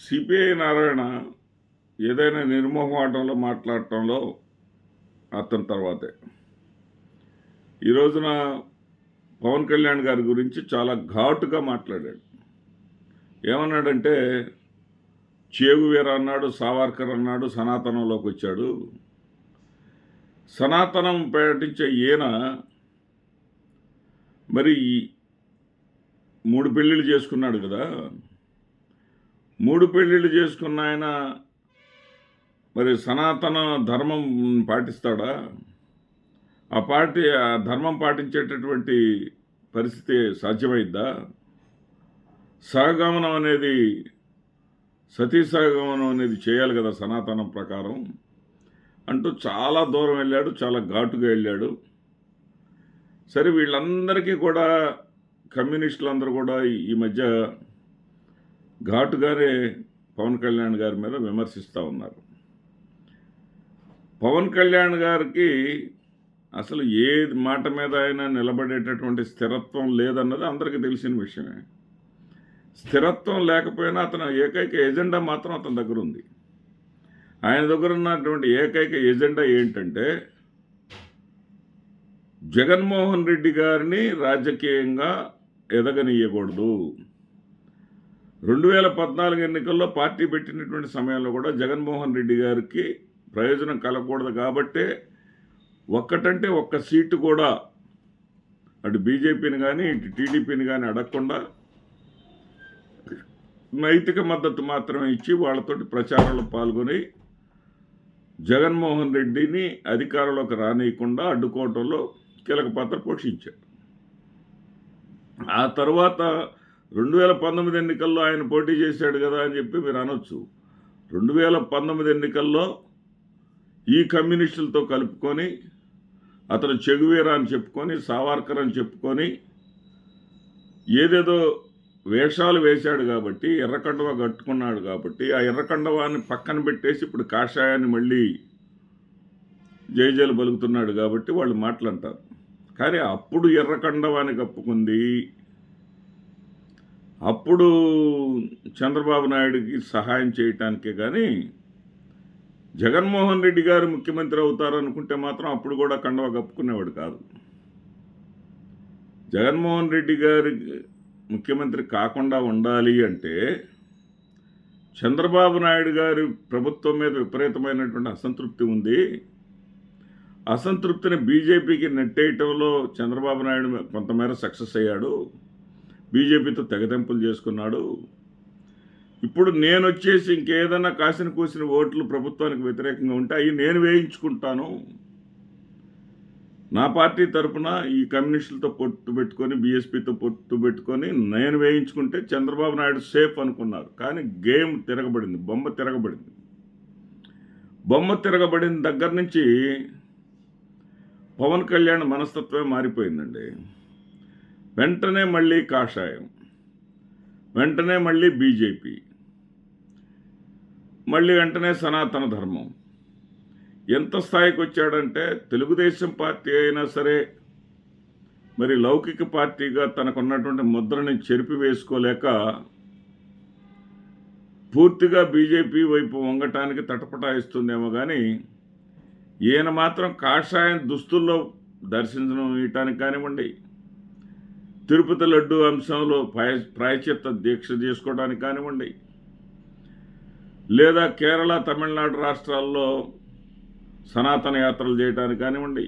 CPI Narayana ఏదైనా నిర్మోహమాటంలో మాట్లాడటంలో అతని తర్వాతే ఈ రోజున పవన్ కళ్యాణ్ గారి గురించి చాలా ఘాటుగా మాట్లాడాడు. ఏమన్నాడంటే చేగువీర అన్నాడు, సావర్కర్ అన్నాడు, సనాతనంలోకి వచ్చాడు. సనాతనం పాటించే ఈయన మరి 3 పెళ్ళిళ్ళు చేసుకున్నాడు కదా. 3 పెళ్ళిళ్ళు చేసుకున్న ఆయన మరి సనాతన ధర్మం పాటిస్తాడా? ఆ ధర్మం పాటించేటటువంటి పరిస్థితి సాధ్యమైద్దా? సహగమనం అనేది, సతీ సహగమనం అనేది చేయాలి కదా సనాతనం ప్రకారం అంటూ చాలా దూరం వెళ్ళాడు, చాలా ఘాటుగా వెళ్ళాడు. సరే, వీళ్ళందరికీ కూడా కమ్యూనిస్టులందరూ కూడా ఈ మధ్య ఘాటుగానే పవన్ కళ్యాణ్ గారి మీద విమర్శిస్తూ ఉన్నారు. పవన్ కళ్యాణ్ గారికి అసలు ఏ మాట మీద అయినా నిలబడేటటువంటి స్థిరత్వం లేదన్నది అందరికీ తెలిసిన విషయమే. స్థిరత్వం లేకపోయినా అతని ఏకైక ఎజెండా మాత్రం అతని దగ్గర ఉంది. ఆయన దగ్గర ఉన్నటువంటి ఏకైక ఎజెండా ఏంటంటే జగన్మోహన్ రెడ్డి గారిని రాజకీయంగా ఎదగనీయకూడదు. 2014 ఎన్నికల్లో పార్టీ పెట్టినటువంటి సమయంలో కూడా జగన్మోహన్ రెడ్డి గారికి ప్రయోజనం కలగకూడదు కాబట్టే ఒక్కటంటే ఒక్క సీటు కూడా అటు బీజేపీని కానీ ఇటు టీడీపీని కానీ అడగకుండా నైతిక మద్దతు మాత్రమే ఇచ్చి వాళ్ళతోటి ప్రచారంలో పాల్గొని జగన్మోహన్ రెడ్డిని అధికారంలోకి రానియకుండా అడ్డుకోవటంలో కీలక పాత్ర పోషించారు. ఆ తర్వాత 2019 ఎన్నికల్లో ఆయన పోటీ చేశాడు కదా అని చెప్పి మీరు అనొచ్చు. 2019 ఎన్నికల్లో ఈ కమ్యూనిస్టులతో కలుపుకొని అతను చెగువీర అని చెప్పుకొని, సావర్కర్ అని చెప్పుకొని ఏదేదో వేషాలు వేశాడు కాబట్టి, ఎర్రకండవా కట్టుకున్నాడు కాబట్టి, ఆ ఎర్రకండవాన్ని పక్కన పెట్టేసి ఇప్పుడు కాషాయాన్ని మళ్ళీ జైజలు పలుకుతున్నాడు కాబట్టి వాళ్ళు మాట్లాడతారు. కానీ అప్పుడు ఎర్రకండవాన్ని కప్పుకుంది, అప్పుడు చంద్రబాబు నాయుడికి సహాయం చేయటానికే. కానీ జగన్మోహన్ రెడ్డి గారు ముఖ్యమంత్రి అవుతారనుకుంటే మాత్రం అప్పుడు కూడా కండవా కప్పుకునేవాడు కాదు. జగన్మోహన్ రెడ్డి గారి ముఖ్యమంత్రి కాకుండా ఉండాలి అంటే చంద్రబాబు నాయుడు గారి ప్రభుత్వం మీద విపరీతమైనటువంటి అసంతృప్తి ఉంది. అసంతృప్తిని బీజేపీకి నెట్టేయటంలో చంద్రబాబు నాయుడు కొంతమేర సక్సెస్ అయ్యాడు. బీజేపీతో తెగతెంపులు చేసుకున్నాడు. ఇప్పుడు నేను వచ్చేసి ఇంకేదన్నా కాసిన కూసిన ఓట్లు ప్రభుత్వానికి వ్యతిరేకంగా ఉంటే అవి నేను వేయించుకుంటాను, నా పార్టీ తరఫున ఈ కమ్యూనిస్టులతో పొత్తు పెట్టుకొని, బీఎస్పీతో పొత్తు పెట్టుకొని నేను వేయించుకుంటే చంద్రబాబు నాయుడు సేఫ్ అనుకున్నారు. కానీ గేమ్ తిరగబడింది, బొమ్మ తిరగబడింది. బొమ్మ తిరగబడిన దగ్గర నుంచి పవన్ కళ్యాణ్ మనస్తత్వమే మారిపోయిందండి. వెంటనే మళ్ళీ కాషాయం, వెంటనే మళ్ళీ బీజేపీ, మళ్ళీ వెంటనే సనాతన ధర్మం. ఎంత స్థాయికి వచ్చాడంటే తెలుగుదేశం పార్టీ అయినా సరే మరి లౌకిక పార్టీగా తనకున్నటువంటి ముద్రని చెరిపి వేసుకోలేక పూర్తిగా బీజేపీ వైపు వంగటానికి తటపటాయిస్తుందేమో. కానీ ఈయన మాత్రం కాషాయం దుస్తుల్లో దర్శించడం ఇయటానికి కానివ్వండి, తిరుపతి లడ్డు అంశంలో ప్రాయశ్చిత్త దీక్ష చేసుకోవడానికి కానివ్వండి, లేదా కేరళ, తమిళనాడు రాష్ట్రాల్లో సనాతన యాత్రలు చేయడానికి కానివ్వండి,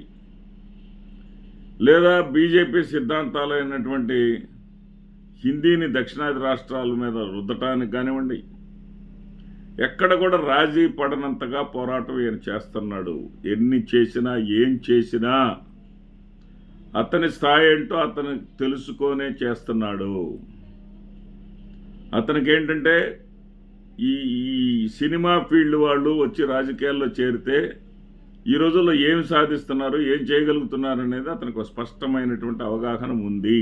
లేదా బీజేపీ సిద్ధాంతాలైనటువంటి హిందీని దక్షిణాది రాష్ట్రాల మీద రుద్దటానికి కానివ్వండి, ఎక్కడ కూడా రాజీ పడనంతగా పోరాటం ఈయన చేస్తున్నాడు. ఎన్ని చేసినా, ఏం చేసినా అతని స్థాయి ఏంటో అతను తెలుసుకొనే చేస్తున్నాడు. అతనికి ఏంటంటే ఈ సినిమా ఫీల్డ్ వాళ్ళు వచ్చి రాజకీయాల్లో చేరితే ఈ రోజుల్లో ఏం సాధిస్తున్నారు, ఏం చేయగలుగుతున్నారు అనేది అతనికి స్పష్టమైనటువంటి అవగాహన ఉంది.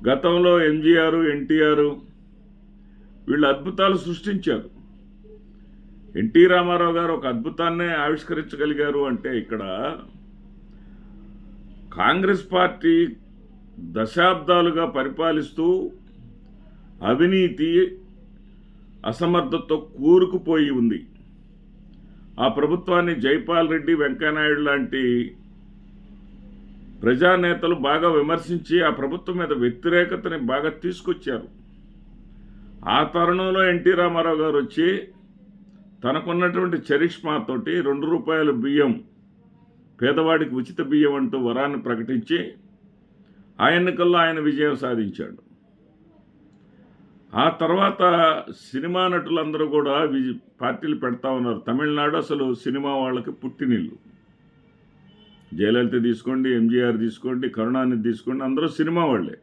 గతంలో ఎంజీఆర్, ఎన్టీఆర్ వీళ్ళు అద్భుతాలు సృష్టించారు. ఎన్టీ రామారావు గారు ఒక అద్భుతాన్నే ఆవిష్కరించగలిగారు అంటే ఇక్కడ కాంగ్రెస్ పార్టీ దశాబ్దాలుగా పరిపాలిస్తూ అవినీతి, అసమర్థతతో కూరుకుపోయి ఉంది. ఆ ప్రభుత్వాన్ని జైపాల్ రెడ్డి, వెంకయ్యనాయుడు లాంటి ప్రజానేతలు బాగా విమర్శించి ఆ ప్రభుత్వం మీద వ్యతిరేకతని బాగా తీసుకొచ్చారు. ఆ తరుణంలో ఎన్టీ రామారావు గారు వచ్చి తనకున్నటువంటి చరిష్మాతోటి ₹2 బియ్యం, పేదవాడికి ఉచిత బియ్యం అంటూ వరాన్ని ప్రకటించి ఆ ఎన్నికల్లో ఆయన విజయం సాధించాడు. ఆ తర్వాత సినిమా నటులందరూ కూడా పార్టీలు పెడతా ఉన్నారు. తమిళనాడు అసలు సినిమా వాళ్ళకి పుట్టినిల్లు. జయలలిత తీసుకోండి, ఎంజీఆర్ తీసుకోండి, కరుణానిధి తీసుకోండి, అందరూ సినిమా వాళ్ళే.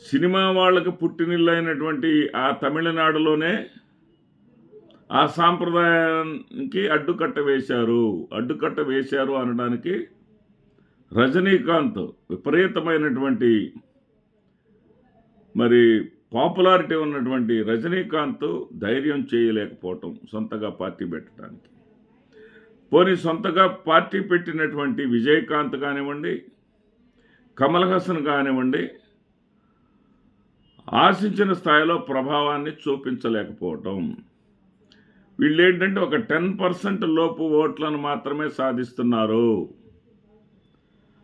సినిమా వాళ్ళకి పుట్టినిల్లు అయినటువంటి ఆ తమిళనాడులోనే ఆ సాంప్రదాయానికి అడ్డుకట్ట వేశారు అనడానికి రజనీకాంత్ విపరీతమైనటువంటి మరి పాపులారిటీ ఉన్నటువంటి రజనీకాంత్ ధైర్యం చేయలేకపోవటం సొంతగా పార్టీ పెట్టడానికి. పోనీ సొంతగా పార్టీ పెట్టినటువంటి విజయకాంత్ కానివ్వండి, కమల్ హాసన్ కానివ్వండి, ఆశించిన స్థాయిలో ప్రభావాన్ని చూపించలేకపోవటం. వీళ్ళేంటంటే ఒక 10% లోపు ఓట్లను మాత్రమే సాధిస్తున్నారు.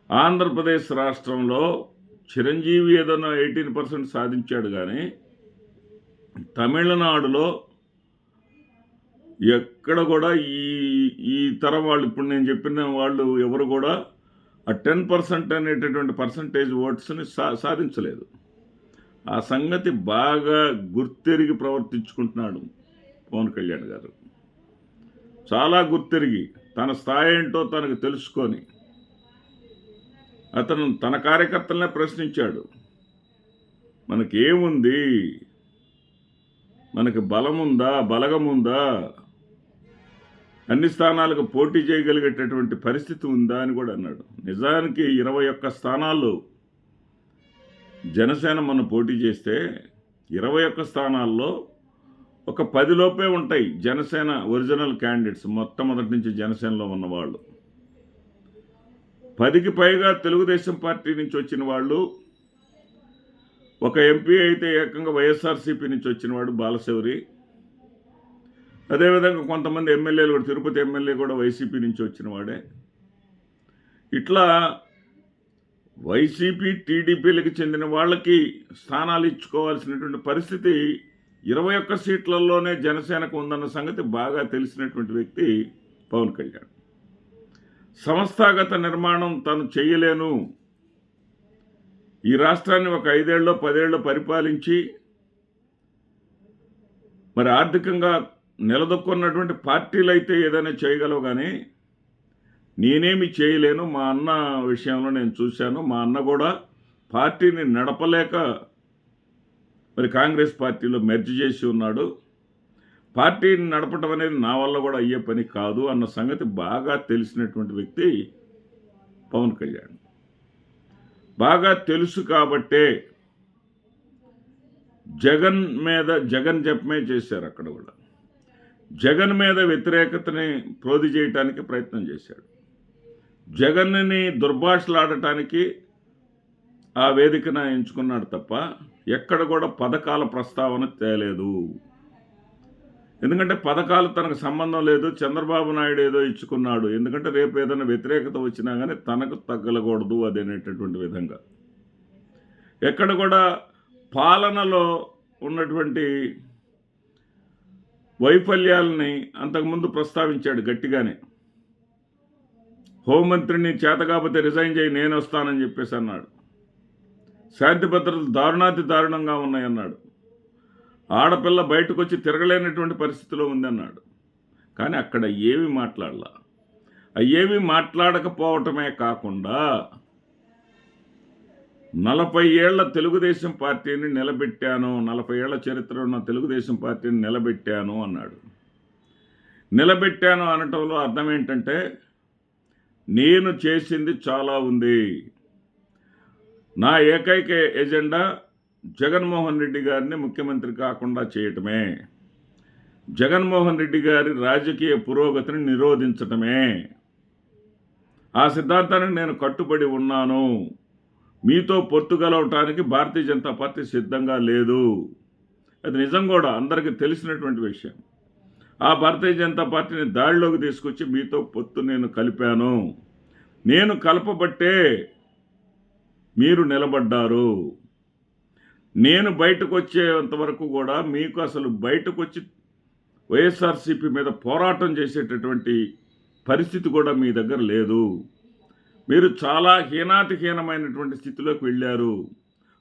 ఆంధ్రప్రదేశ్ రాష్ట్రంలో చిరంజీవి ఏదైనా 18% సాధించాడు, కానీ తమిళనాడులో ఎక్కడ కూడా ఈ తరం వాళ్ళు, ఇప్పుడు నేను చెప్పిన వాళ్ళు ఎవరు కూడా ఆ 10% అనేటటువంటి పర్సంటేజ్ ఓట్స్ని సాధించలేదు. ఆ సంగతి బాగా గుర్తెరిగి ప్రవర్తించుకుంటున్నాడు పవన్ కళ్యాణ్ గారు. చాలా గుర్తెరిగి, తన స్థాయి ఏంటో తనకు తెలుసుకొని అతను తన కార్యకర్తలనే ప్రశ్నించాడు. మనకేముంది, మనకి బలముందా, బలగముందా, అన్ని స్థానాలకు పోటీ చేయగలిగేటటువంటి పరిస్థితి ఉందా అని కూడా అన్నాడు. నిజానికి 21 స్థానాల్లో జనసేన మనం పోటీ చేస్తే 21 స్థానాల్లో ఒక 10 లోపే ఉంటాయి జనసేన ఒరిజినల్ క్యాండిడేట్స్, మొట్టమొదటి నుంచి జనసేనలో ఉన్నవాళ్ళు. 10కి పైగా తెలుగుదేశం పార్టీ నుంచి వచ్చిన వాళ్ళు, ఒక ఎంపీ అయితే ఏకంగా వైఎస్ఆర్సీపీ నుంచి వచ్చినవాడు బాలశౌరి, అదేవిధంగా కొంతమంది ఎమ్మెల్యేలు కూడా, తిరుపతి ఎమ్మెల్యే కూడా వైసీపీ నుంచి వచ్చినవాడే. ఇట్లా వైసీపీ టీడీపీలకు చెందిన వాళ్ళకి స్థానాలు ఇచ్చుకోవాల్సినటువంటి పరిస్థితి 21 సీట్లలోనే జనసేనకు ఉందన్న సంగతి బాగా తెలిసినటువంటి వ్యక్తి పవన్ కళ్యాణ్. సంస్థాగత నిర్మాణం తను చేయలేను, ఈ రాష్ట్రాన్ని ఒక 5 ఏళ్ళో 10 ఏళ్ళో పరిపాలించి మరి ఆర్థికంగా నిలదొక్కున్నటువంటి పార్టీలు అయితే ఏదైనా చేయగలవు, కానీ నేనేమి చేయలేను. మా అన్న విషయంలో నేను చూశాను, మా అన్న కూడా పార్టీని నడపలేక మరి కాంగ్రెస్ పార్టీలో మెర్జ్ చేసి ఉన్నాడు. పార్టీని నడపడం అనేది నా వల్ల కూడా అయ్యే పని కాదు అన్న సంగతి బాగా తెలిసినటువంటి వ్యక్తి పవన్ కళ్యాణ్. బాగా తెలుసు కాబట్టే జగన్ జపమే చేశారు. అక్కడ కూడా జగన్ మీద వ్యతిరేకతని ప్రోది చేయటానికి ప్రయత్నం చేశాడు. జగన్ని దుర్భాషలాడటానికి ఆ వేదికను ఎంచుకున్నాడు తప్ప ఎక్కడ కూడా పథకాల ప్రస్తావన తేలేదు. ఎందుకంటే పథకాలు తనకు సంబంధం లేదు, చంద్రబాబు నాయుడు ఏదో ఇచ్చుకున్నాడు, ఎందుకంటే రేపు ఏదైనా వ్యతిరేకత వచ్చినా కానీ తనకు తగ్గలకూడదు అదేనేటటువంటి విధంగా. ఎక్కడ కూడా పాలనలో ఉన్నటువంటి వైఫల్యాలని అంతకుముందు ప్రస్తావించాడు గట్టిగానే. హోంమంత్రిని చేత కాకపోతే రిజైన్ చేయి, నేను వస్తానని చెప్పేసి అన్నాడు. శాంతి భద్రతలు దారుణాతి దారుణంగా ఉన్నాయన్నాడు. ఆడపిల్ల బయటకు వచ్చి తిరగలేనటువంటి పరిస్థితిలో ఉందన్నాడు. కానీ అక్కడ ఏమీ మాట్లాడలా. ఏమీ మాట్లాడకపోవటమే కాకుండా 40 ఏళ్ల తెలుగుదేశం పార్టీని నిలబెట్టాను, 40 ఏళ్ల చరిత్ర ఉన్న తెలుగుదేశం పార్టీని నిలబెట్టాను అన్నాడు. నిలబెట్టాను అనటంలో అర్థం ఏంటంటే, నేను చేసింది చాలా ఉంది. నా ఏకైక ఎజెండా జగన్మోహన్ రెడ్డి గారిని ముఖ్యమంత్రి కాకుండా చేయటమే, జగన్మోహన్ రెడ్డి గారి రాజకీయ పురోగతిని నిరోధించటమే. ఆ సిద్ధాంతానికి నేను కట్టుబడి ఉన్నాను. మీతో పొత్తు కలవటానికి భారతీయ జనతా పార్టీ సిద్ధంగా లేదు. అది నిజం కూడా, అందరికీ తెలిసినటువంటి విషయం. ఆ భారతీయ జనతా పార్టీని దాడిలోకి తీసుకొచ్చి మీతో పొత్తు నేను కలిపాను, నేను కలపబట్టే మీరు నిలబడ్డారు. నేను బయటకు వచ్చేంత వరకు కూడా మీకు అసలు బయటకు వచ్చి వైఎస్ఆర్సీపీ మీద పోరాటం చేసేటటువంటి పరిస్థితి కూడా మీ దగ్గర లేదు. మీరు చాలా హీనాతిహీనమైనటువంటి స్థితిలోకి వెళ్ళారు.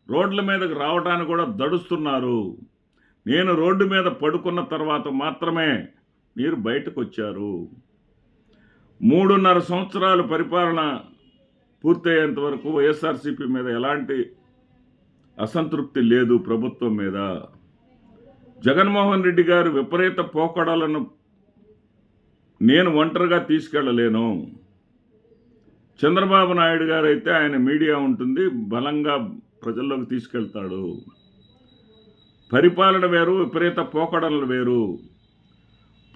రోడ్ల మీదకు రావడానికి కూడా దడుస్తున్నారు. నేను రోడ్డు మీద పడుకున్న తర్వాత మాత్రమే మీరు బయటకు వచ్చారు. 3.5 సంవత్సరాలు పరిపాలన పూర్తయ్యేంత వరకు వైఎస్ఆర్సీపీ మీద ఎలాంటి అసంతృప్తి లేదు ప్రభుత్వం మీద. జగన్మోహన్ రెడ్డి గారు విపరీత పోకడలను నేను ఒంటరిగా తీసుకెళ్ళలేను. చంద్రబాబు నాయుడు గారు అయితే ఆయన మీడియా ఉంటుంది, బలంగా ప్రజల్లోకి తీసుకెళ్తాడు. పరిపాలన వేరు, విపరీత పోకడలు వేరు.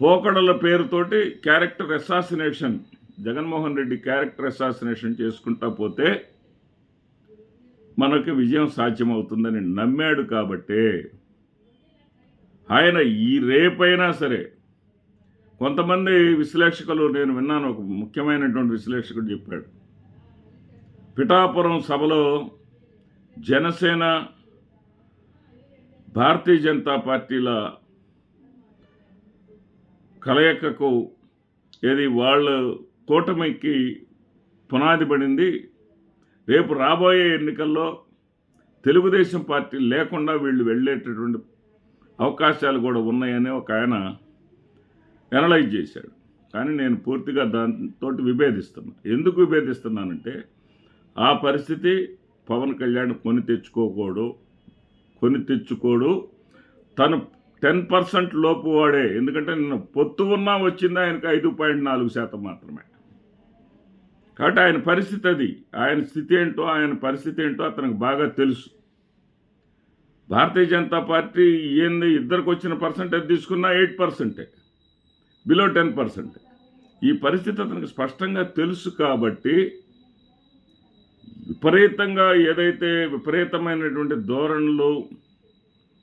పోకడల పేరుతోటి character assassination, Jaganmohan Reddy character assassination చేసుకుంటా పోతే మనకి విజయం సాధ్యమవుతుందని నమ్మాడు. కాబట్టే ఆయన ఈ రేపైనా సరే, కొంతమంది విశ్లేషకులు, నేను విన్నాను, ఒక ముఖ్యమైనటువంటి విశ్లేషకుడు చెప్పాడు, పిఠాపురం సభలో జనసేన భారతీయ జనతా పార్టీల కలయికకు వాళ్ళ కూటమికి పునాది పడింది. రేపు రాబోయే ఎన్నికల్లో తెలుగుదేశం పార్టీ లేకుండా వీళ్ళు వెళ్ళేటటువంటి అవకాశాలు కూడా ఉన్నాయని ఒక ఆయన ఎనలైజ్ చేశాడు. కానీ నేను పూర్తిగా దాంతో విభేదిస్తున్నా. ఎందుకు విభేదిస్తున్నానంటే, ఆ పరిస్థితి పవన్ కళ్యాణ్ కొని తెచ్చుకోడు. తను 10% లోపు వాడే. ఎందుకంటే నిన్న పొత్తు ఉన్నా వచ్చింది ఆయనకు 5.4% మాత్రమే. కాబట్టి ఆయన పరిస్థితి అది, ఆయన స్థితి ఏంటో, ఆయన పరిస్థితి ఏంటో అతనికి బాగా తెలుసు. భారతీయ జనతా పార్టీ ఏంది, ఇద్దరికి వచ్చిన పర్సెంటేజ్ తీసుకున్నా 8%, బిలో 10%. ఈ పరిస్థితి అతనికి స్పష్టంగా తెలుసు. కాబట్టి విపరీతమైనటువంటి ధోరణులు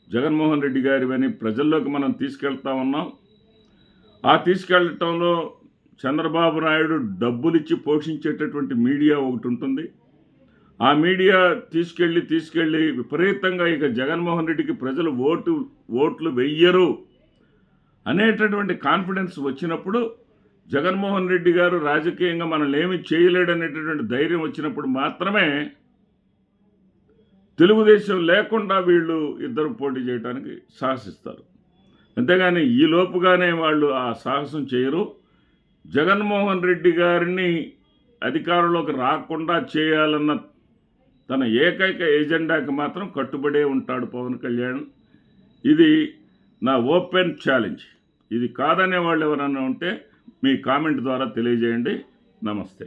జగన్మోహన్ రెడ్డి గారివని ప్రజల్లోకి మనం తీసుకెళ్తా ఉన్నాం. ఆ తీసుకెళ్ళటంలో చంద్రబాబు నాయుడు డబ్బులిచ్చి పోషించేటటువంటి మీడియా ఒకటి ఉంటుంది. ఆ మీడియా తీసుకెళ్ళి విపరీతంగా ఇక జగన్మోహన్ రెడ్డికి ప్రజలు ఓట్లు వెయ్యరు అనేటటువంటి కాన్ఫిడెన్స్ వచ్చినప్పుడు, జగన్మోహన్ రెడ్డి గారు రాజకీయంగా మనల్ని ఏమీ చేయలేడనేటటువంటి ధైర్యం వచ్చినప్పుడు మాత్రమే తెలుగుదేశం లేకుండా వీళ్ళు ఇద్దరు పోటీ చేయడానికి సాహసిస్తారు. అంతేగాని ఈ లోపుగానే వాళ్ళు ఆ సాహసం చేయరు. జగన్మోహన్ రెడ్డి గారిని అధికారంలోకి రాకుండా చేయాలన్న తన ఏకైక ఎజెండాకి మాత్రం కట్టుబడే ఉంటాడు పవన్ కళ్యాణ్. ఇది నా ఓపెన్ ఛాలెంజ్. ఇది కాదనే వాళ్ళు ఎవరన్నా ఉంటే మీ కామెంట్ ద్వారా తెలియజేయండి. నమస్తే.